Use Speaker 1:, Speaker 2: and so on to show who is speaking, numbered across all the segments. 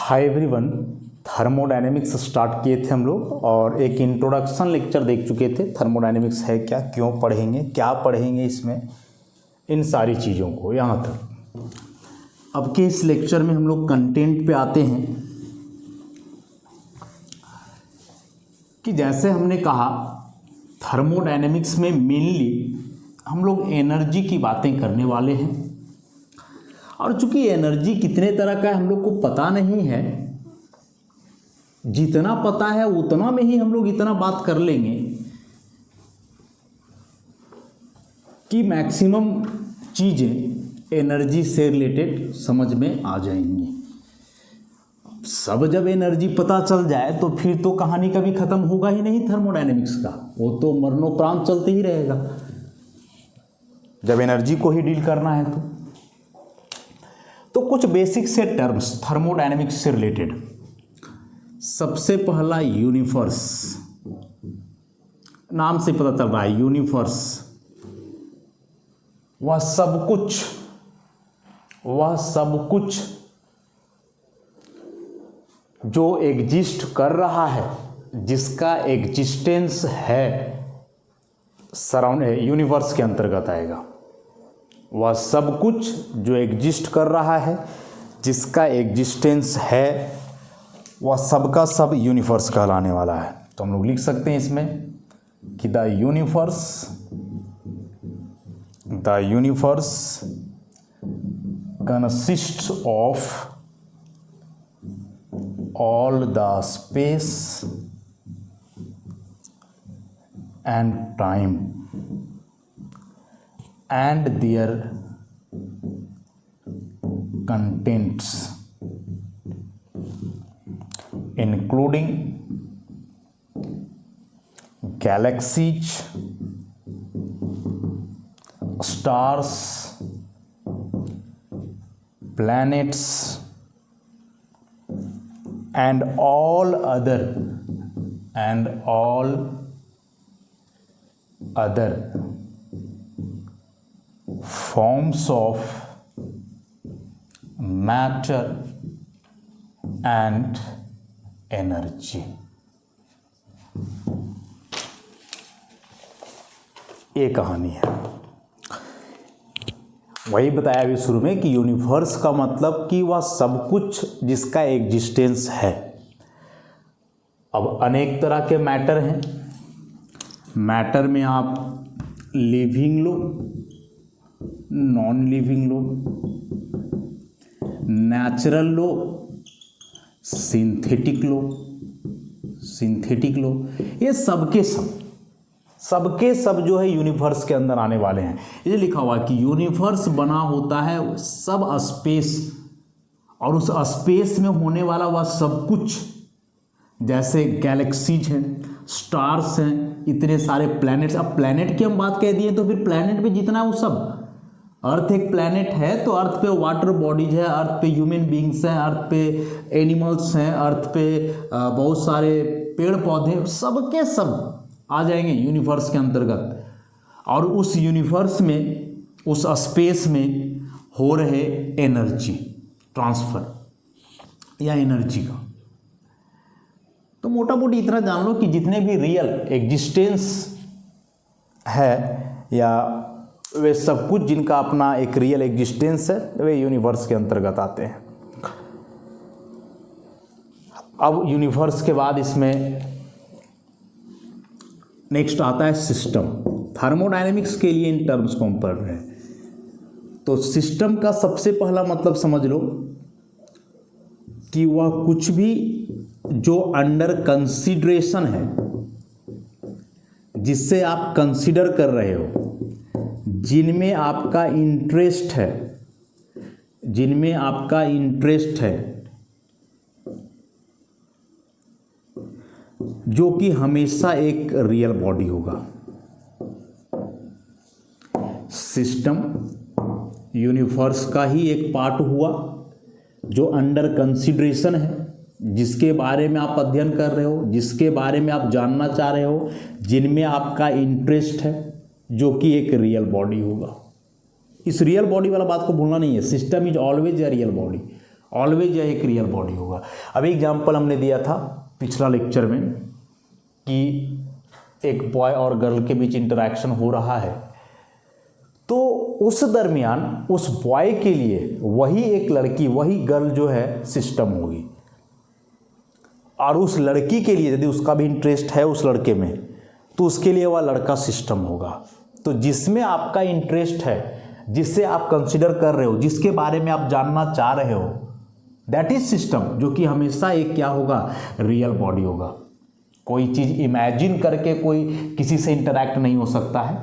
Speaker 1: Hi everyone, thermodynamics start किए थे हम लोग और एक इंट्रोडक्शन लेक्चर देख चुके थे। थर्मोडायनेमिक्स है क्या, क्यों पढ़ेंगे, क्या पढ़ेंगे इसमें, इन सारी चीज़ों को यहाँ तक। अब के इस लेक्चर में हम लोग कंटेंट पे आते हैं कि जैसे हमने कहा थर्मोडायनेमिक्स में मेनली हम लोग एनर्जी की बातें करने वाले हैं। और चूंकि एनर्जी कितने तरह का हम लोग को पता नहीं है, जितना पता है उतना में ही हम लोग इतना बात कर लेंगे कि मैक्सिमम चीज़ें एनर्जी से रिलेटेड समझ में आ जाएंगी। सब जब एनर्जी पता चल जाए तो फिर तो कहानी कभी ख़त्म होगा ही नहीं थर्मोडायनेमिक्स का, वो तो मरणोपरांत चलते ही रहेगा जब एनर्जी को ही डील करना है। तो कुछ बेसिक से टर्म्स थर्मोडायनेमिक्स से रिलेटेड। सबसे पहला यूनिवर्स, नाम से पता चल रहा है यूनिवर्स, वह सब कुछ जो एग्जिस्ट कर रहा है, जिसका एग्जिस्टेंस है सराउंड यूनिवर्स के अंतर्गत आएगा। वह सब कुछ जो एग्जिस्ट कर रहा है, जिसका एग्जिस्टेंस है, वह सब का सब यूनिवर्स कहलाने वाला है। तो हम लोग लिख सकते हैं इसमें कि the universe consists of all the space and time and their contents, including galaxies, stars, planets and all other forms of matter and energy। ये कहानी है। वही बताया अभी शुरू में कि यूनिवर्स का मतलब कि वह सब कुछ जिसका एग्जिस्टेंस है। अब अनेक तरह के मैटर हैं। मैटर में आप लिविंग लो, नॉन लिविंग लो, नेचुरल लो, सिंथेटिक लो, ये सबके सब जो है यूनिवर्स के अंदर आने वाले हैं। ये लिखा हुआ है कि यूनिवर्स बना होता है सब स्पेस, और उस स्पेस में होने वाला वह सब कुछ, जैसे गैलेक्सीज हैं, स्टार्स हैं, इतने सारे प्लैनेट्स। अब प्लैनेट की हम बात कह दिए तो फिर प्लैनेट पे जितना वो सब, अर्थ एक प्लैनेट है तो अर्थ पे वाटर बॉडीज है, अर्थ पे ह्यूमन बींग्स हैं, अर्थ पे एनिमल्स हैं, अर्थ पे बहुत सारे पेड़ पौधे, सबके सब आ जाएंगे यूनिवर्स के अंतर्गत। और उस यूनिवर्स में, उस स्पेस में हो रहे एनर्जी ट्रांसफर या एनर्जी का। तो मोटा मोटी इतना जान लो कि जितने भी रियल एग्जिस्टेंस है या वे सब कुछ जिनका अपना एक रियल एग्जिस्टेंस है, वे यूनिवर्स के अंतर्गत आते हैं। अब यूनिवर्स के बाद इसमें नेक्स्ट आता है सिस्टम। थर्मोडायनेमिक्स के लिए इन टर्म्स को हम पढ़ रहे हैं। तो सिस्टम का सबसे पहला मतलब समझ लो कि वह कुछ भी जो अंडर कंसीडरेशन है, जिससे आप कंसीडर कर रहे हो, जिनमें आपका इंटरेस्ट है, जो कि हमेशा एक रियल बॉडी होगा। सिस्टम यूनिवर्स का ही एक पार्ट हुआ जो अंडर कंसीडरेशन है, जिसके बारे में आप अध्ययन कर रहे हो, जिसके बारे में आप जानना चाह रहे हो, जिनमें आपका इंटरेस्ट है, जो कि एक रियल बॉडी होगा। इस रियल बॉडी वाला बात को भूलना नहीं है। System is always a real body, always यह एक रियल बॉडी होगा। अभी एग्जाम्पल हमने दिया था पिछला लेक्चर में कि एक बॉय और गर्ल के बीच इंटरेक्शन हो रहा है, तो उस दरमियान उस बॉय के लिए वही एक लड़की, वही गर्ल जो है सिस्टम होगी, और उस लड़की के लिए यदि उसका भी इंटरेस्ट है उस लड़के में तो उसके लिए वह लड़का सिस्टम होगा। तो जिसमें आपका इंटरेस्ट है, जिससे आप कंसिडर कर रहे हो, जिसके बारे में आप जानना चाह रहे हो, दैट इज सिस्टम, जो कि हमेशा एक क्या होगा, रियल बॉडी होगा। कोई चीज़ इमेजिन करके कोई किसी से इंटरैक्ट नहीं हो सकता है,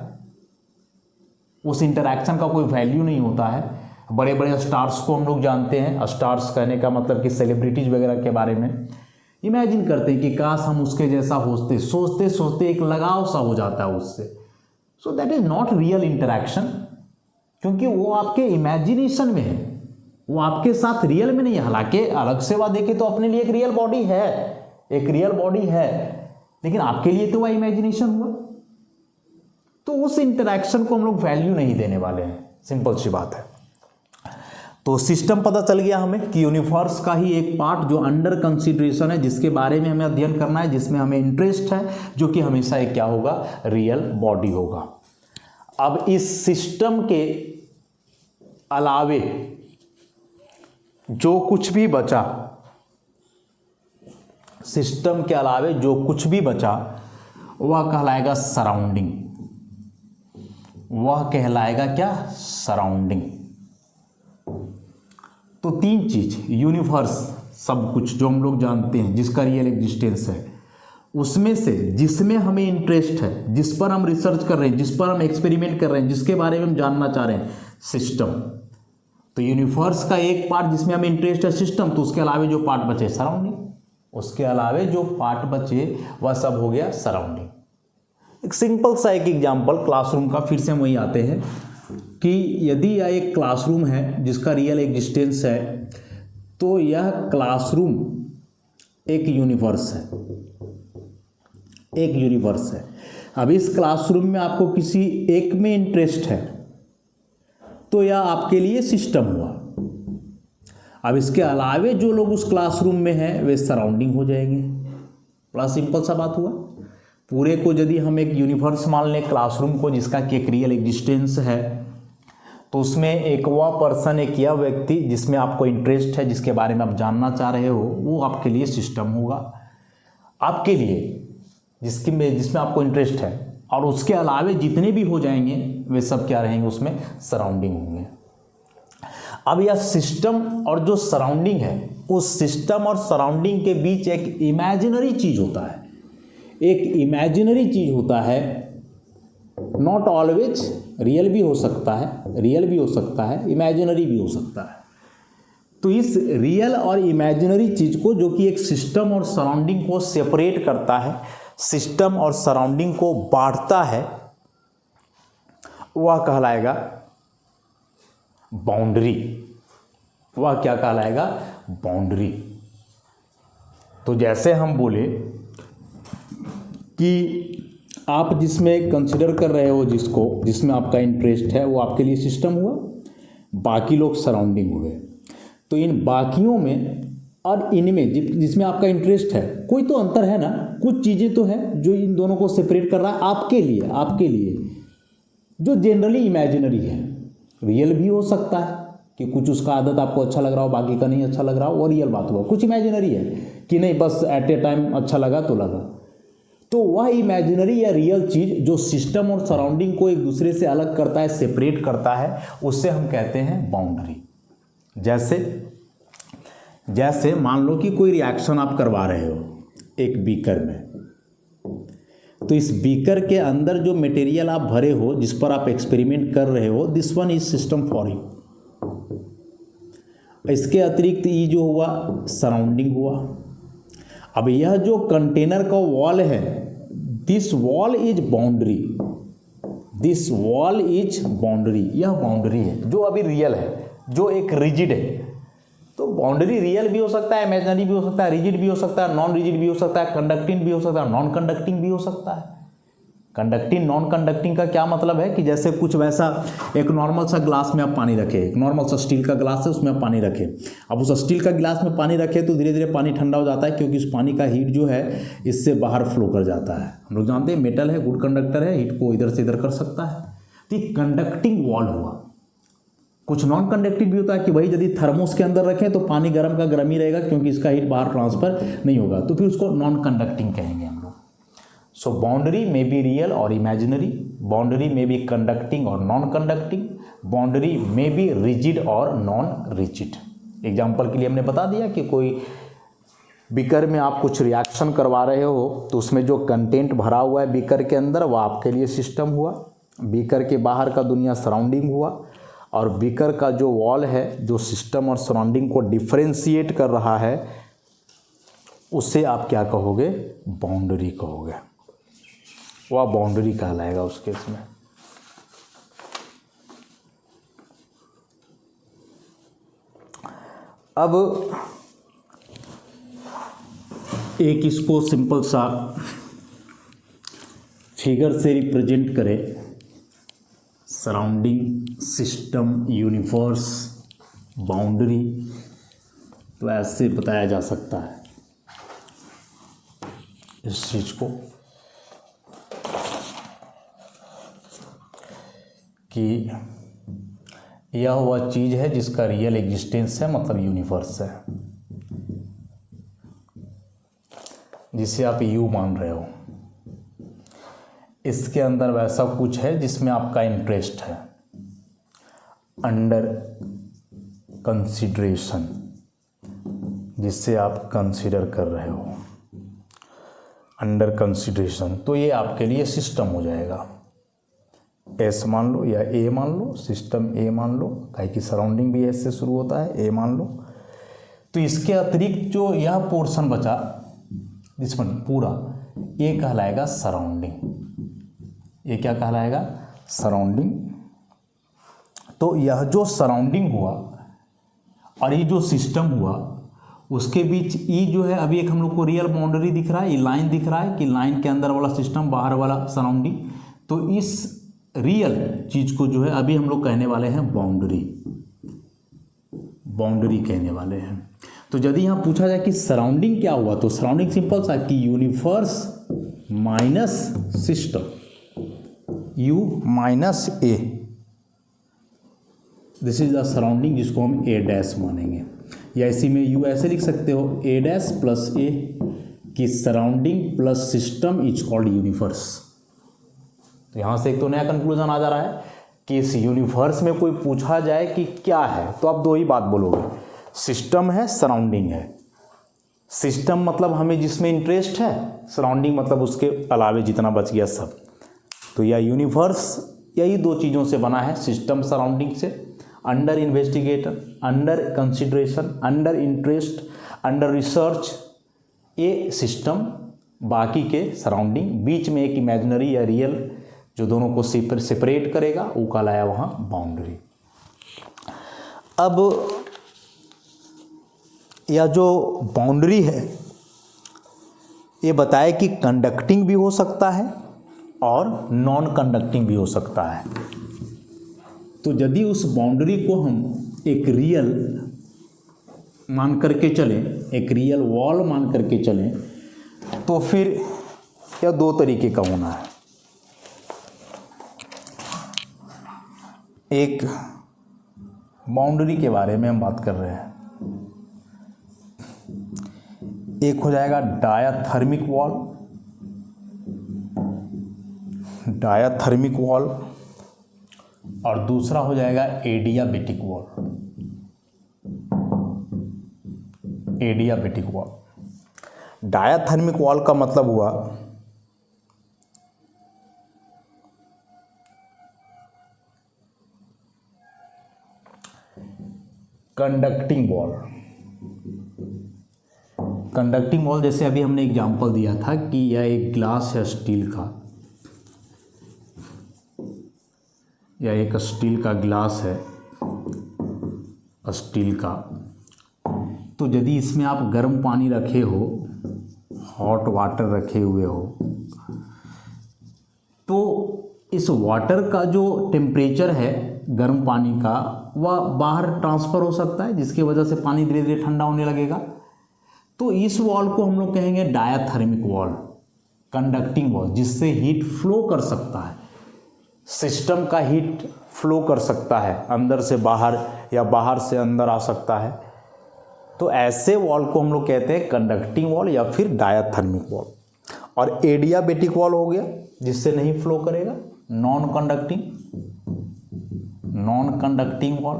Speaker 1: उस इंटरैक्शन का कोई वैल्यू नहीं होता है। बड़े बड़े स्टार्स को हम लोग जानते हैं, स्टार्स कहने का मतलब कि सेलिब्रिटीज वगैरह के बारे में इमेजिन करते हैं कि काश हम उसके जैसा होते, सोचते सोचते एक लगाव सा हो जाता है उससे। So that is not real interaction, क्योंकि वो आपके इमेजिनेशन में है, वो आपके साथ रियल में नहीं है। हालांकि अलग से वह देखे तो अपने लिए एक रियल बॉडी है, एक रियल बॉडी है, लेकिन आपके लिए तो वह इमेजिनेशन हुआ। तो उस इंटरैक्शन को हम लोग वैल्यू नहीं देने वाले हैं, सिंपल सी बात है। तो सिस्टम पता चल गया हमें कि यूनिवर्स का ही एक पार्ट जो अंडर कंसीडरेशन है, जिसके बारे में हमें अध्ययन करना है, जिसमें हमें इंटरेस्ट है, जो कि हमेशा एक क्या होगा, रियल बॉडी होगा। अब इस सिस्टम के अलावे जो कुछ भी बचा, सिस्टम के अलावे जो कुछ भी बचा वह कहलाएगा सराउंडिंग। वह कहलाएगा क्या, सराउंडिंग। तो तीन चीज, यूनिवर्स सब कुछ जो हम लोग जानते हैं, जिसका रियल एग्जिस्टेंस है, उसमें से जिसमें हमें इंटरेस्ट है, जिस पर हम रिसर्च कर रहे हैं, जिस पर हम एक्सपेरिमेंट कर रहे हैं, जिसके बारे में हम जानना चाह रहे हैं, सिस्टम। तो यूनिवर्स का एक पार्ट जिसमें हमें इंटरेस्ट है, सिस्टम। तो उसके अलावे जो पार्ट बचे, सराउंडिंग। उसके अलावे जो पार्ट बचे वह सब हो गया सराउंडिंग। एक सिंपल सा एक एग्जाम्पल क्लासरूम का, फिर से हम वही आते हैं कि यदि यह एक क्लासरूम है जिसका रियल एग्जिस्टेंस है, तो यह क्लासरूम एक यूनिवर्स है, एक यूनिवर्स है। अब इस क्लासरूम में आपको किसी एक में इंटरेस्ट है तो यह आपके लिए सिस्टम हुआ। अब इसके अलावे जो लोग उस क्लासरूम में हैं वे सराउंडिंग हो जाएंगे। बड़ा सिंपल सा बात हुआ। पूरे को यदि हम एक यूनिवर्स मान लें, क्लासरूम को, जिसका कि एक रियल एग्जिस्टेंस है, तो उसमें एक वह पर्सन, एक यह व्यक्ति जिसमें आपको इंटरेस्ट है, जिसके बारे में आप जानना चाह रहे हो, वो आपके लिए सिस्टम होगा। आपके लिए जिसमें आपको इंटरेस्ट है, और उसके अलावे जितने भी हो जाएंगे वे सब क्या रहेंगे, उसमें सराउंडिंग होंगे। अब यह सिस्टम और जो सराउंडिंग है, उस सिस्टम और सराउंडिंग के बीच एक इमेजिनरी चीज होता है। एक इमेजिनरी चीज होता है, नॉट ऑलवेज रियल भी हो सकता है, रियल भी हो सकता है, इमेजिनरी भी हो सकता है। तो इस रियल और इमेजिनरी चीज को, जो कि एक सिस्टम और सराउंडिंग को सेपरेट करता है, सिस्टम और सराउंडिंग को बांटता है, वह कहलाएगा बाउंड्री। वह क्या कहलाएगा, बाउंड्री। तो जैसे हम बोले कि आप जिसमें कंसिडर कर रहे हो, जिसमें आपका इंटरेस्ट है, वो आपके लिए सिस्टम हुआ, बाकी लोग सराउंडिंग हुए। तो इन बाकियों में और इनमें जिसमें आपका इंटरेस्ट है, कोई तो अंतर है ना, कुछ चीज़ें तो है जो इन दोनों को सेपरेट कर रहा है आपके लिए, जो जनरली इमेजिनरी है। रियल भी हो सकता है कि कुछ उसका आदत आपको अच्छा लग रहा हो, बाकी का नहीं अच्छा लग रहा हो, वो रियल बात हुआ। कुछ इमेजिनरी है कि नहीं, बस एट ए टाइम अच्छा लगा तो लगा। तो वह इमेजिनरी या रियल चीज़ जो सिस्टम और सराउंडिंग को एक दूसरे से अलग करता है, सेपरेट करता है, उससे हम कहते हैं बाउंड्री। जैसे मान लो कि कोई रिएक्शन आप करवा रहे हो एक बीकर में, तो इस बीकर के अंदर जो मटेरियल आप भरे हो, जिस पर आप एक्सपेरिमेंट कर रहे हो, this one is system for you. इसके अतिरिक्त ये जो हुआ सराउंडिंग हुआ। अब यह जो कंटेनर का वॉल है, this wall is boundary, this wall is boundary. यह बाउंड्री है जो अभी रियल है, जो एक रिजिड है। तो बाउंड्री रियल भी हो सकता है, इमेजिनरी भी हो सकता है, रिजिड भी हो सकता है, नॉन रिजिड भी हो सकता है, कंडक्टिंग भी हो सकता है, नॉन कंडक्टिंग भी हो सकता है। कंडक्टिंग नॉन कंडक्टिंग का क्या मतलब है कि जैसे कुछ वैसा एक नॉर्मल सा ग्लास में आप पानी रखें, एक नॉर्मल सा स्टील का ग्लास है उसमें आप पानी रखें। अब उस स्टील का गिलास में पानी रखें तो धीरे धीरे पानी ठंडा हो जाता है क्योंकि उस पानी का हीट जो है इससे बाहर फ्लो कर जाता है। हम लोग जानते हैं मेटल है, गुड कंडक्टर है, हीट को इधर से इधर कर सकता है। तो ये कंडक्टिंग वॉल हुआ। कुछ नॉन कंडक्टिव भी होता है कि भाई यदि थर्मोस के अंदर रखें तो पानी गर्म का गर्म ही रहेगा क्योंकि इसका हीट बाहर ट्रांसफर नहीं होगा, तो फिर उसको नॉन कंडक्टिंग कहेंगे हम लोग। So boundary may be real or imaginary, boundary may be conducting or non conducting, boundary may be rigid or non rigid. Example के लिए हमने बता दिया कि कोई बीकर में आप कुछ रिएक्शन करवा रहे हो तो उसमें जो कंटेंट भरा हुआ है बीकर के अंदर वो आपके लिए सिस्टम हुआ, बीकर के बाहर का दुनिया सराउंडिंग हुआ, और बीकर का जो वॉल है जो सिस्टम और सराउंडिंग को डिफरेंशिएट कर रहा है उसे आप क्या कहोगे? बाउंड्री कहोगे। वह बाउंड्री कहलाएगा उस केस में। अब एक इसको सिंपल सा फिगर से रिप्रेजेंट करें, सराउंडिंग, सिस्टम, यूनिवर्स, बाउंड्री, तो ऐसे बताया जा सकता है इस चीज को कि यह वह चीज है जिसका रियल एग्जिस्टेंस है, मतलब यूनिवर्स है, जिसे आप यू मान रहे हो। इसके अंदर वैसा कुछ है जिसमें आपका इंटरेस्ट है, अंडर कंसिडरेशन, जिससे आप कंसीडर कर रहे हो, अंडर कंसिडरेशन, तो ये आपके लिए सिस्टम हो जाएगा। एस मान लो या ए मान लो, सिस्टम ए मान लो, काहे कि सराउंडिंग भी एस से शुरू होता है, ए मान लो। तो इसके अतिरिक्त जो यह पोर्शन बचा जिसमें पूरा, ये कहलाएगा सराउंडिंग। ये क्या कहलाएगा? सराउंडिंग। तो यह जो सराउंडिंग हुआ और ये जो सिस्टम हुआ उसके बीच ये जो है, अभी एक हम लोग को रियल बाउंड्री दिख रहा है, ये लाइन दिख रहा है कि लाइन के अंदर वाला सिस्टम, बाहर वाला सराउंडिंग। तो इस रियल चीज को जो है अभी हम लोग कहने वाले हैं बाउंड्री, बाउंड्री कहने वाले हैं। तो यदि यहाँ पूछा जाए कि सराउंडिंग क्या हुआ, तो सराउंडिंग सिंपल सा कि universe minus system, you minus A, this is the surrounding, जिसको हम ए डैश मानेंगे। या इसी में यू ऐसे लिख सकते हो, ए डैश प्लस ए, कि surrounding plus system is called universe. तो यहाँ से एक तो नया कंक्लूजन आ जा रहा है कि इस यूनिवर्स में कोई पूछा जाए कि क्या है, तो आप दो ही बात बोलोगे, सिस्टम है, सराउंडिंग है। सिस्टम मतलब हमें जिसमें इंटरेस्ट है, सराउंडिंग मतलब उसके अलावे जितना बच गया सब। तो यह यूनिवर्स यही दो चीज़ों से बना है, सिस्टम सराउंडिंग से। Under investigation, under consideration, under interest, under research, ये सिस्टम, बाकी के सराउंडिंग, बीच में एक इमेजिनरी या रियल जो दोनों को सेपरेट करेगा, वो कहलाया वहाँ बाउंड्री। अब यह जो बाउंड्री है ये बताए कि कंडक्टिंग भी हो सकता है और नॉन कंडक्टिंग भी हो सकता है। तो यदि उस बाउंड्री को हम एक रियल मान करके चलें, एक रियल वॉल मान करके चलें, तो फिर यह दो तरीके का होना है। एक बाउंड्री के बारे में हम बात कर रहे हैं, एक हो जाएगा डायाथर्मिक वॉल, डायाथर्मिक वॉल, और दूसरा हो जाएगा adiabatic wall, adiabatic wall. Diathermic wall का मतलब हुआ कंडक्टिंग वॉल। कंडक्टिंग वॉल जैसे अभी हमने एग्जांपल दिया था कि यह एक ग्लास है स्टील का, यह एक स्टील का ग्लास है, स्टील का। तो यदि इसमें आप गर्म पानी रखे हो, हॉट वाटर रखे हुए हो, तो इस वाटर का जो टेम्परेचर है गर्म पानी का वह बाहर ट्रांसफ़र हो सकता है, जिसकी वजह से पानी धीरे धीरे ठंडा होने लगेगा। तो इस वॉल को हम लोग कहेंगे डायाथर्मिक वॉल, कंडक्टिंग वॉल, जिससे हीट फ्लो कर सकता है, सिस्टम का हीट फ्लो कर सकता है, अंदर से बाहर या बाहर से अंदर आ सकता है। तो ऐसे वॉल को हम लोग कहते हैं कंडक्टिंग वॉल या फिर डायाथर्मिक वॉल। और एडियाबेटिक वॉल हो गया जिससे नहीं फ्लो करेगा, non conducting wall.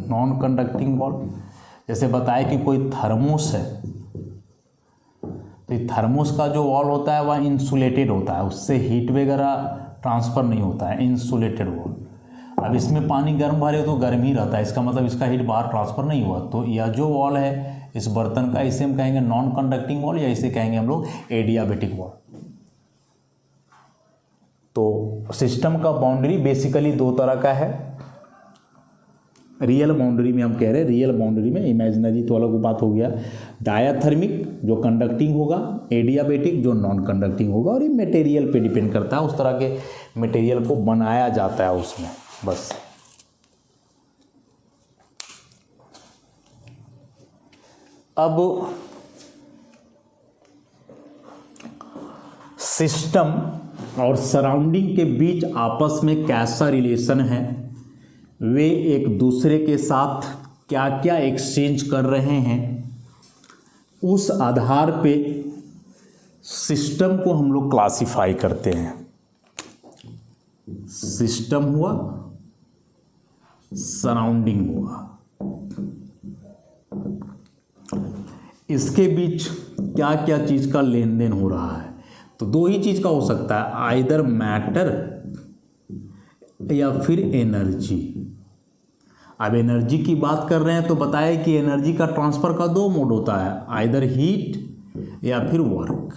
Speaker 1: Non conducting wall जैसे बताया कि कोई थर्मोस है, तो थर्मोस का जो वॉल होता है वह इंसुलेटेड होता है, उससे हीट वगैरह ट्रांसफ़र नहीं होता है, इंसुलेटेड वॉल। अब इसमें पानी गर्म भरे तो गर्म ही रहता है, इसका मतलब इसका हीट बाहर ट्रांसफ़र नहीं हुआ। तो यह जो वॉल है इस बर्तन का, इसे हम कहेंगे नॉन कंडक्टिंग वॉल या इसे कहेंगे हम लोग एडियाबेटिक वॉल। तो सिस्टम का बाउंड्री बेसिकली दो तरह का है। रियल बाउंड्री में हम कह रहे हैं, रियल बाउंड्री में, इमेजिनरी तो अलग बात हो गया। डायाथर्मिक जो कंडक्टिंग होगा, एडियाबेटिक जो नॉन कंडक्टिंग होगा। और ये मटेरियल पे डिपेंड करता है, उस तरह के मटेरियल को बनाया जाता है उसमें, बस। अब सिस्टम और सराउंडिंग के बीच आपस में कैसा रिलेशन है, वे एक दूसरे के साथ क्या क्या एक्सचेंज कर रहे हैं, उस आधार पे सिस्टम को हम लोग क्लासिफाई करते हैं। सिस्टम हुआ, सराउंडिंग हुआ, इसके बीच क्या क्या चीज़ का लेन देन हो रहा है। तो दो ही चीज़ का हो सकता है, आइदर मैटर या फिर एनर्जी। अब एनर्जी की बात कर रहे हैं तो बताया कि एनर्जी का ट्रांसफ़र का दो मोड होता है, आइदर हीट या फिर वर्क।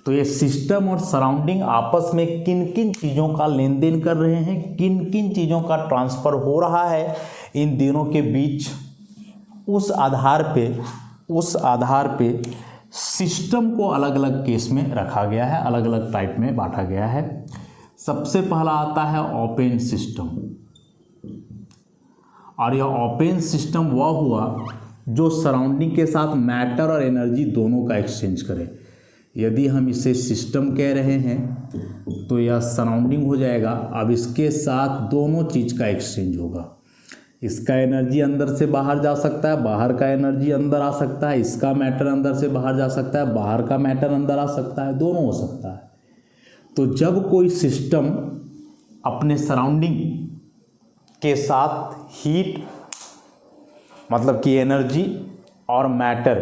Speaker 1: तो ये सिस्टम और सराउंडिंग आपस में किन किन चीज़ों का लेन देन कर रहे हैं, किन किन चीज़ों का ट्रांसफ़र हो रहा है इन दोनों के बीच, उस आधार पे सिस्टम को अलग अलग केस में रखा गया है, अलग अलग टाइप में बांटा गया है। सबसे पहला आता है ओपन सिस्टम। और यह ओपन सिस्टम वह हुआ जो सराउंडिंग के साथ मैटर और एनर्जी दोनों का एक्सचेंज करे। यदि हम इसे सिस्टम कह रहे हैं तो यह सराउंडिंग हो जाएगा। अब इसके साथ दोनों चीज़ का एक्सचेंज होगा, इसका एनर्जी अंदर से बाहर जा सकता है, बाहर का एनर्जी अंदर आ सकता है, इसका मैटर अंदर से बाहर जा सकता है, बाहर का मैटर अंदर आ सकता है, दोनों हो सकता है। तो जब कोई सिस्टम अपने सराउंडिंग के साथ हीट मतलब कि एनर्जी और मैटर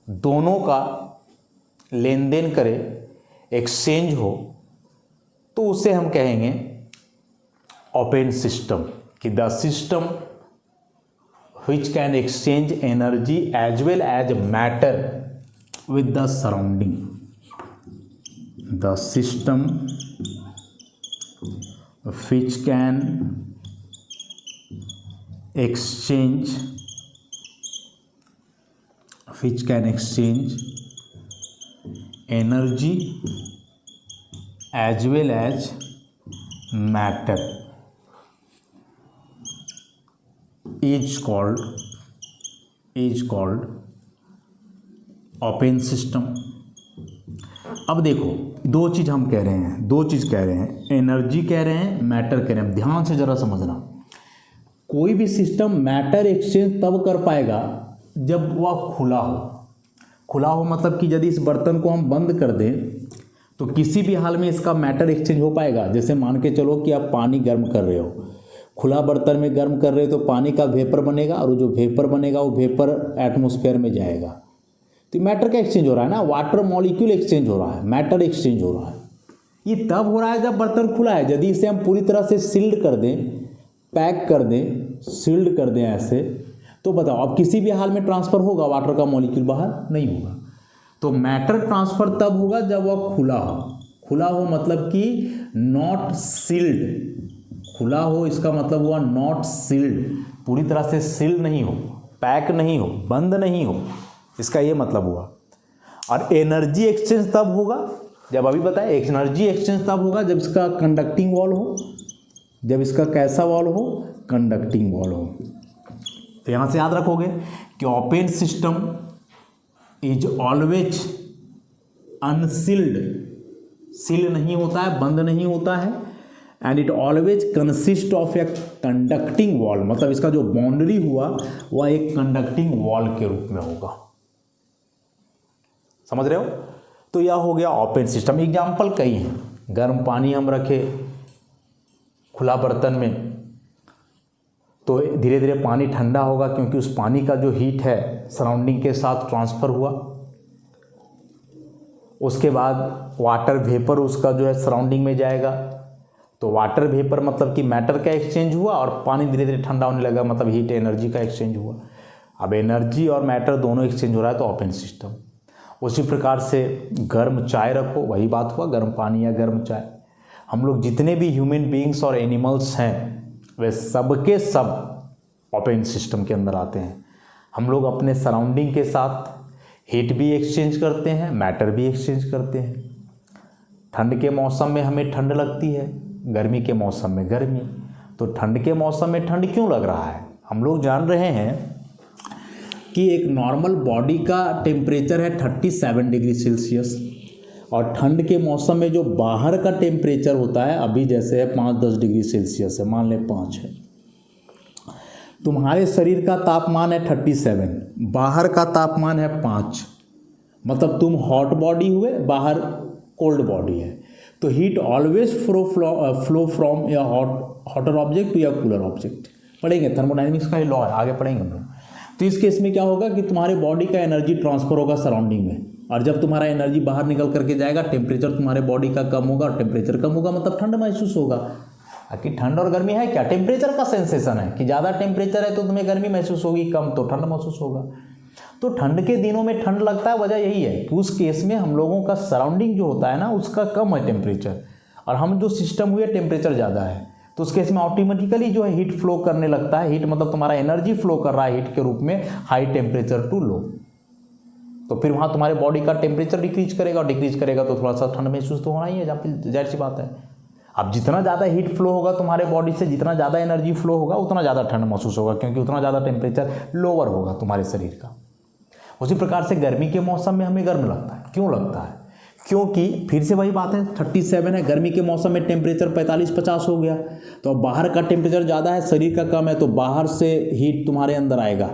Speaker 1: दोनों का लेन देन करे, एक्सचेंज हो, तो उसे हम कहेंगे ओपन सिस्टम। कि the system which can exchange energy as well as matter with the surrounding. The system which can exchange energy as well as matter is called open system. अब देखो दो चीज़ हम कह रहे हैं, दो चीज़ कह रहे हैं, एनर्जी कह रहे हैं, मैटर कह रहे हैं। ध्यान से ज़रा समझना, कोई भी सिस्टम मैटर एक्सचेंज तब कर पाएगा जब वह खुला हो मतलब कि यदि इस बर्तन को हम बंद कर दें तो किसी भी हाल में इसका मैटर एक्सचेंज हो पाएगा। जैसे मान के चलो कि आप पानी गर्म कर रहे हो, खुला बर्तन में गर्म कर रहे हो तो पानी का वेपर बनेगा, और जो वेपर बनेगा वो वेपर एटमॉस्फेयर में जाएगा, तो मैटर का एक्सचेंज हो रहा है ना, वाटर मॉलिक्यूल एक्सचेंज हो रहा है, मैटर एक्सचेंज हो रहा है। ये तब हो रहा है जब बर्तन खुला है। यदि इसे हम पूरी तरह से सील्ड कर दें, पैक कर दें, सील्ड कर दें ऐसे, तो बताओ अब किसी भी हाल में ट्रांसफ़र होगा, वाटर का मॉलिक्यूल बाहर नहीं होगा। तो मैटर ट्रांसफ़र तब होगा जब वह खुला हो मतलब कि नॉट सील्ड। खुला हो इसका मतलब हुआ नॉट सील्ड, पूरी तरह से सील्ड नहीं हो, पैक नहीं हो, बंद नहीं हो, इसका ये मतलब हुआ। और एनर्जी एक्सचेंज तब होगा, जब अभी बताएं, एनर्जी एक्सचेंज तब होगा जब इसका कंडक्टिंग वॉल हो, जब इसका कैसा वॉल हो, कंडक्टिंग वॉल हो। तो यहाँ से याद रखोगे कि open system is always unsealed, seal नहीं होता है, बंद नहीं होता है, and it always consist of a conducting wall, मतलब इसका जो बाउंड्री हुआ वह एक कंडक्टिंग वॉल के रूप में होगा। समझ रहे हो? तो यह हो गया ओपन सिस्टम। एग्जाम्पल कई हैं। गर्म पानी हम रखे खुला बर्तन में तो धीरे धीरे पानी ठंडा होगा, क्योंकि उस पानी का जो हीट है सराउंडिंग के साथ ट्रांसफ़र हुआ। उसके बाद वाटर वेपर उसका जो है सराउंडिंग में जाएगा, तो वाटर वेपर मतलब कि मैटर का एक्सचेंज हुआ और पानी धीरे धीरे ठंडा होने लगा, मतलब हीट एनर्जी का एक्सचेंज हुआ। अब एनर्जी और मैटर दोनों एक्सचेंज हो रहा है तो ओपन सिस्टम। उसी प्रकार से गर्म चाय रखो, वही बात हुआ, गर्म पानी या गर्म चाय। हम लोग जितने भी ह्यूमन बीइंग्स और एनिमल्स हैं वे सब के सब ओपन सिस्टम के अंदर आते हैं। हम लोग अपने सराउंडिंग के साथ हीट भी एक्सचेंज करते हैं, मैटर भी एक्सचेंज करते हैं। ठंड के मौसम में हमें ठंड लगती है, गर्मी के मौसम में गर्मी। तो ठंड के मौसम में ठंड क्यों लग रहा है? हम लोग जान रहे हैं कि एक नॉर्मल बॉडी का टेम्परेचर है 37 डिग्री सेल्सियस, और ठंड के मौसम में जो बाहर का टेम्परेचर होता है, अभी जैसे है 5-10 डिग्री सेल्सियस है, मान लें 5 है, तुम्हारे शरीर का तापमान है 37, बाहर का तापमान है 5, मतलब तुम हॉट बॉडी हुए, बाहर कोल्ड बॉडी है। तो हीट ऑलवेज फ्लो फ्रॉम या हॉटर ऑब्जेक्ट टू या कूलर ऑब्जेक्ट। पढ़ेंगे, थर्मोडायनेमिक्स का ही लॉ है, आगे पढ़ेंगे हम लोग। तो इस केस में क्या होगा कि तुम्हारे बॉडी का एनर्जी ट्रांसफर होगा सराउंडिंग में, और जब तुम्हारा एनर्जी बाहर निकल करके जाएगा, टेम्परेचर तुम्हारे बॉडी का कम होगा, और टेम्परेचर कम होगा मतलब ठंड महसूस होगा। कि ठंड और गर्मी है क्या? टेम्परेचर का सेंसेशन है कि ज़्यादा टेम्परेचर है तो तुम्हें गर्मी महसूस होगी, कम तो ठंड महसूस होगा। तो ठंड के दिनों में ठंड लगता है, वजह यही है कि उस केस में हम लोगों का सराउंडिंग जो होता है ना, उसका कम है टेम्परेचर, और हम जो सिस्टम हुए टेम्परेचर ज़्यादा है। तो उस केस में ऑटोमेटिकली जो है हीट फ्लो करने लगता है। हीट मतलब तुम्हारा एनर्जी फ्लो कर रहा है हीट के रूप में, हाई टेम्परेचर टू लो। तो फिर वहाँ तुम्हारे बॉडी का टेम्परेचर डिक्रीज करेगा, और डिक्रीज करेगा तो थोड़ा सा ठंड महसूस तो होना ही है, जहाँ पे जाहिर सी बात है। अब जितना ज़्यादा हीट फ्लो होगा तुम्हारे बॉडी से, जितना ज़्यादा एनर्जी फ्लो होगा, उतना ज़्यादा ठंड महसूस होगा, क्योंकि उतना ज़्यादा टेम्परेचर लोअर होगा तुम्हारे शरीर का। उसी प्रकार से गर्मी के मौसम में हमें गर्म लगता है। क्यों लगता है? क्योंकि फिर से वही बात है, 37 है, गर्मी के मौसम में टेम्परेचर 45-50 हो गया, तो अब बाहर का टेम्परेचर ज़्यादा है, शरीर का कम है, तो बाहर से हीट तुम्हारे अंदर आएगा,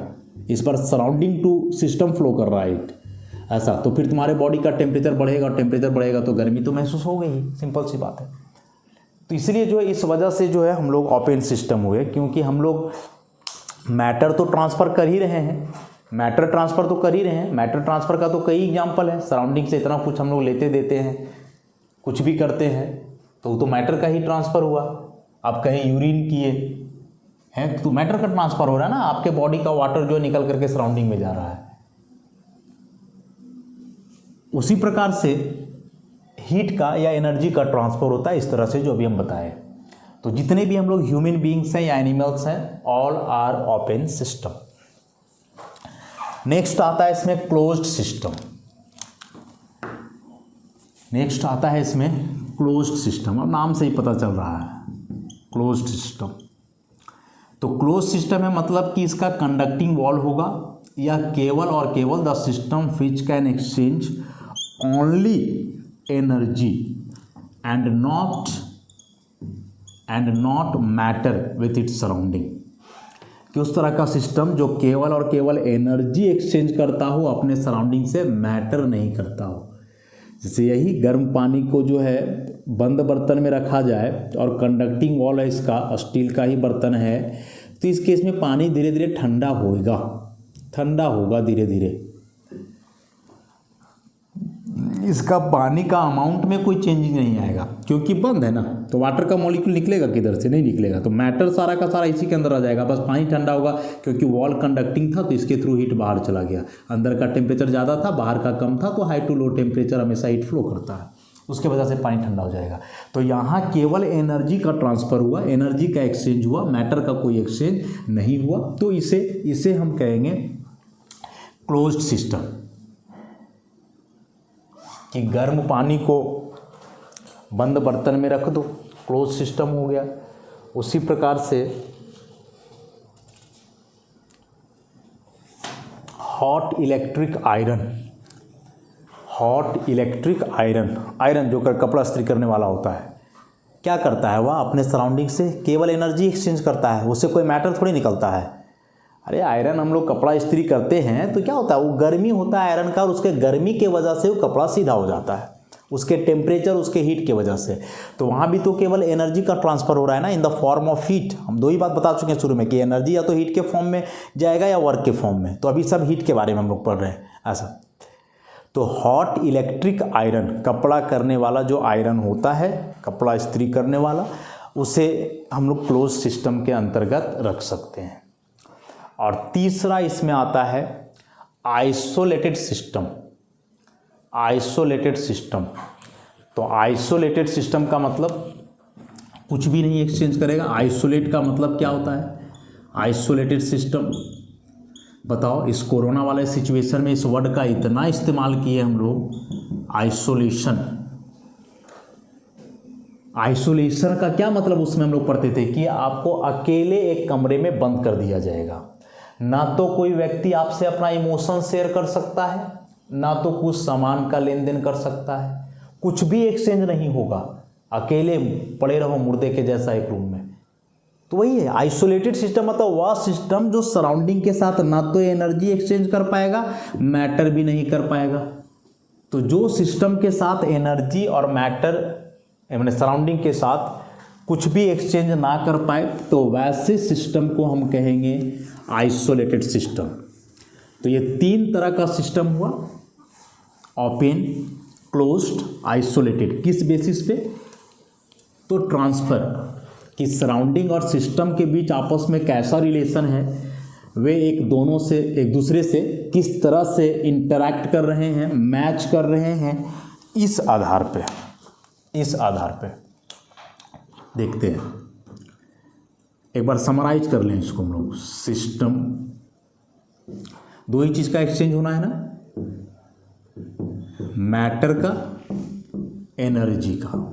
Speaker 1: इस पर सराउंडिंग टू सिस्टम फ्लो कर रहा है हीट, ऐसा। तो फिर तुम्हारे बॉडी का टेम्परेचर बढ़ेगा, और टेम्परेचर बढ़ेगा तो गर्मी तो महसूस हो गई, सिंपल सी बात है। तो इसलिए जो है, इस वजह से जो है हम लोग ओपन सिस्टम हुए, क्योंकि हम लोग मैटर तो ट्रांसफ़र कर ही रहे हैं, मैटर ट्रांसफ़र तो कर ही रहे हैं। मैटर ट्रांसफ़र का तो कई एग्जाम्पल है, सराउंडिंग से इतना कुछ हम लोग लेते देते हैं, कुछ भी करते हैं, तो वो तो मैटर का ही ट्रांसफ़र हुआ। आप कहीं यूरिन किए हैं तो मैटर का ट्रांसफ़र हो रहा है ना, आपके बॉडी का वाटर जो निकल करके सराउंडिंग में जा रहा है। उसी प्रकार से हीट का या एनर्जी का ट्रांसफ़र होता है, इस तरह से जो अभी हम बताए। तो जितने भी हम लोग ह्यूमन बीइंग्स हैं या एनिमल्स हैं, all are open system. Next आता है इसमें क्लोज्ड सिस्टम। नेक्स्ट आता है इसमें क्लोज्ड सिस्टम। अब नाम से ही पता चल रहा है, क्लोज्ड सिस्टम। तो क्लोज्ड सिस्टम है मतलब कि इसका कंडक्टिंग वॉल होगा, या केवल और केवल the system which can exchange only energy and not matter with its surrounding. कि उस तरह का सिस्टम जो केवल और केवल एनर्जी एक्सचेंज करता हो, अपने सराउंडिंग से मैटर नहीं करता हो। जैसे यही गर्म पानी को जो है बंद बर्तन में रखा जाए, और कंडक्टिंग वॉल है इसका, स्टील का ही बर्तन है, तो इस केस में पानी धीरे धीरे ठंडा होगा धीरे धीरे। इसका पानी का अमाउंट में कोई चेंजिंग नहीं आएगा, क्योंकि बंद है ना, तो वाटर का मॉलिक्यूल निकलेगा किधर से? नहीं निकलेगा। तो मैटर सारा का सारा इसी के अंदर आ जाएगा, बस पानी ठंडा होगा, क्योंकि वॉल कंडक्टिंग था तो इसके थ्रू हीट बाहर चला गया। अंदर का टेम्परेचर ज़्यादा था, बाहर का कम था, तो हाई टू लो टेम्परेचर हमेशा हीट फ्लो करता है, उसके वजह से पानी ठंडा हो जाएगा। तो यहाँ केवल एनर्जी का ट्रांसफ़र हुआ, एनर्जी का एक्सचेंज हुआ, मैटर का कोई एक्सचेंज नहीं हुआ, तो इसे हम कहेंगे क्लोज्ड सिस्टम। कि गर्म पानी को बंद बर्तन में रख दो, क्लोज सिस्टम हो गया। उसी प्रकार से हॉट इलेक्ट्रिक आयरन जो कर कपड़ा इस्त्री करने वाला होता है, क्या करता है वह अपने सराउंडिंग से केवल एनर्जी एक्सचेंज करता है, उससे कोई मैटर थोड़ी निकलता है। अरे आयरन हम लोग कपड़ा इस्त्री करते हैं तो क्या होता है, वो गर्मी होता है आयरन का, और उसके गर्मी के वजह से वो कपड़ा सीधा हो जाता है, उसके टेम्परेचर उसके हीट के वजह से। तो वहाँ भी तो केवल एनर्जी का ट्रांसफ़र हो रहा है ना, in the form of heat. हम दो ही बात बता चुके हैं शुरू में कि एनर्जी या तो हीट के फॉर्म में जाएगा या वर्क के फॉर्म में। तो अभी सब हीट के बारे में हम लोग पढ़ रहे हैं ऐसा। तो हॉट इलेक्ट्रिक आयरन, कपड़ा करने वाला जो आयरन होता है, कपड़ा इस्त्री करने वाला, उसे हम लोग क्लोज सिस्टम के अंतर्गत रख सकते हैं। और तीसरा इसमें आता है आइसोलेटेड सिस्टम। तो आइसोलेटेड सिस्टम का मतलब कुछ भी नहीं एक्सचेंज करेगा। आइसोलेट का मतलब क्या होता है, आइसोलेटेड सिस्टम बताओ। इस कोरोना वाले सिचुएशन में इस वर्ड का इतना इस्तेमाल किए हम लोग, आइसोलेशन का क्या मतलब उसमें हम लोग पढ़ते थे कि आपको अकेले एक कमरे में बंद कर दिया जाएगा। ना तो कोई व्यक्ति आपसे अपना इमोशन शेयर कर सकता है, ना तो कुछ सामान का लेन देन कर सकता है, कुछ भी एक्सचेंज नहीं होगा, अकेले पड़े रहो मुर्दे के जैसा एक रूम में। तो वही है आइसोलेटेड सिस्टम, मतलब वह सिस्टम जो सराउंडिंग के साथ ना तो एनर्जी एक्सचेंज कर पाएगा, मैटर भी नहीं कर पाएगा। तो जो सिस्टम के साथ एनर्जी और मैटर यानी सराउंडिंग के साथ कुछ भी एक्सचेंज ना कर पाए, तो वैसे सिस्टम को हम कहेंगे आइसोलेटेड सिस्टम। तो ये तीन तरह का सिस्टम हुआ, ओपन, क्लोज्ड, आइसोलेटेड। किस बेसिस पे, तो ट्रांसफ़र कि सराउंडिंग और सिस्टम के बीच आपस में कैसा रिलेशन है, वे एक दूसरे से किस तरह से इंटरैक्ट कर रहे हैं, मैच कर रहे हैं, इस आधार पे देखते हैं। एक बार समराइज कर लें इसको हम लोग। सिस्टम, दो ही चीज़ का एक्सचेंज होना है ना, मैटर का, एनर्जी का।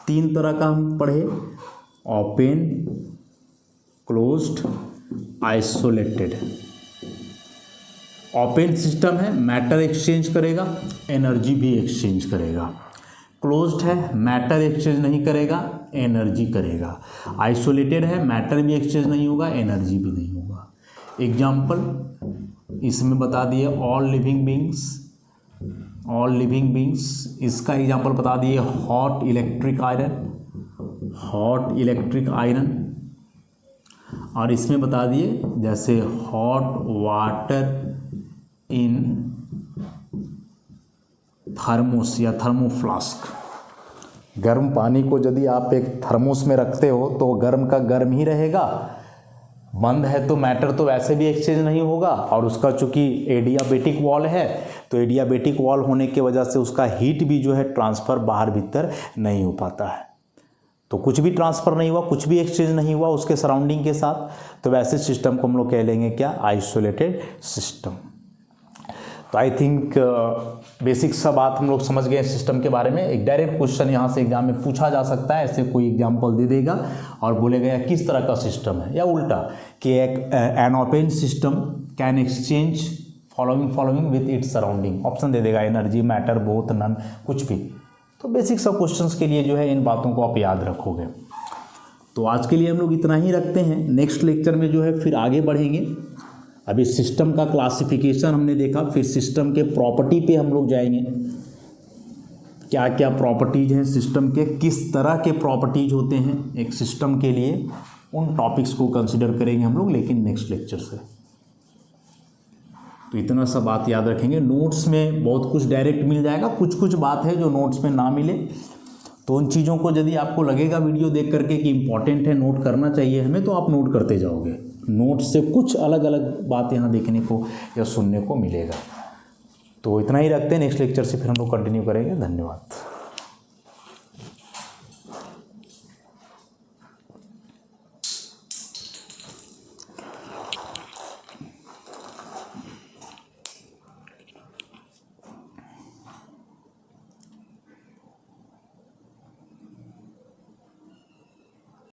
Speaker 1: तीन तरह का हम पढ़े, open, closed, isolated. Open system है, मैटर एक्सचेंज करेगा, एनर्जी भी एक्सचेंज करेगा। क्लोज्ड है, मैटर एक्सचेंज नहीं करेगा, एनर्जी करेगा। आइसोलेटेड है, मैटर भी एक्सचेंज नहीं होगा, एनर्जी भी नहीं होगा। एग्जाम्पल इसमें बता दिए, ऑल लिविंग बींग्स। इसका एग्जाम्पल बता दिए, हॉट इलेक्ट्रिक आयरन। और इसमें बता दिए जैसे हॉट वाटर इन थर्मोस या थर्मोफ्लास्क। गर्म पानी को यदि आप एक थर्मोस में रखते हो तो गर्म का गर्म ही रहेगा, बंद है तो मैटर तो वैसे भी एक्सचेंज नहीं होगा। और उसका चूंकि एडियाबेटिक वॉल है, तो एडियाबेटिक वॉल होने की वजह से उसका हीट भी जो है ट्रांसफ़र बाहर भीतर नहीं हो पाता है। तो कुछ भी ट्रांसफ़र नहीं हुआ, कुछ भी एक्सचेंज नहीं हुआ उसके सराउंडिंग के साथ, तो वैसे सिस्टम को हम लोग कह लेंगे क्या, आइसोलेटेड सिस्टम। तो आई थिंक बेसिक सा बात हम लोग समझ गए सिस्टम के बारे में। एक डायरेक्ट क्वेश्चन यहाँ से एग्जाम में पूछा जा सकता है, ऐसे कोई एग्जाम्पल दे देगा और बोलेगा यह किस तरह का सिस्टम है, या उल्टा कि an open system can exchange following with its surrounding. Option दे देगा, एनर्जी, मैटर, बोथ, नन, कुछ भी। तो बेसिक सब क्वेश्चंस के लिए जो है इन बातों को आप याद रखोगे। तो आज के लिए हम लोग इतना ही रखते हैं। नेक्स्ट लेक्चर में जो है फिर आगे बढ़ेंगे। अभी सिस्टम का क्लासिफिकेशन हमने देखा, फिर सिस्टम के प्रॉपर्टी पे हम लोग जाएंगे, क्या क्या प्रॉपर्टीज हैं सिस्टम के, किस तरह के प्रॉपर्टीज होते हैं एक सिस्टम के लिए, उन टॉपिक्स को कंसिडर करेंगे हम लोग, लेकिन नेक्स्ट लेक्चर से। तो इतना सा बात याद रखेंगे। नोट्स में बहुत कुछ डायरेक्ट मिल जाएगा, कुछ कुछ बात है जो नोट्स में ना मिले, तो उन चीज़ों को यदि आपको लगेगा वीडियो देख करके कि इंपॉर्टेंट है, नोट करना चाहिए हमें, तो आप नोट करते जाओगे। नोट से कुछ अलग अलग बात यहाँ देखने को या सुनने को मिलेगा। तो इतना ही रखते हैं, नेक्स्ट लेक्चर से फिर हम लोग कंटिन्यू करेंगे। धन्यवाद।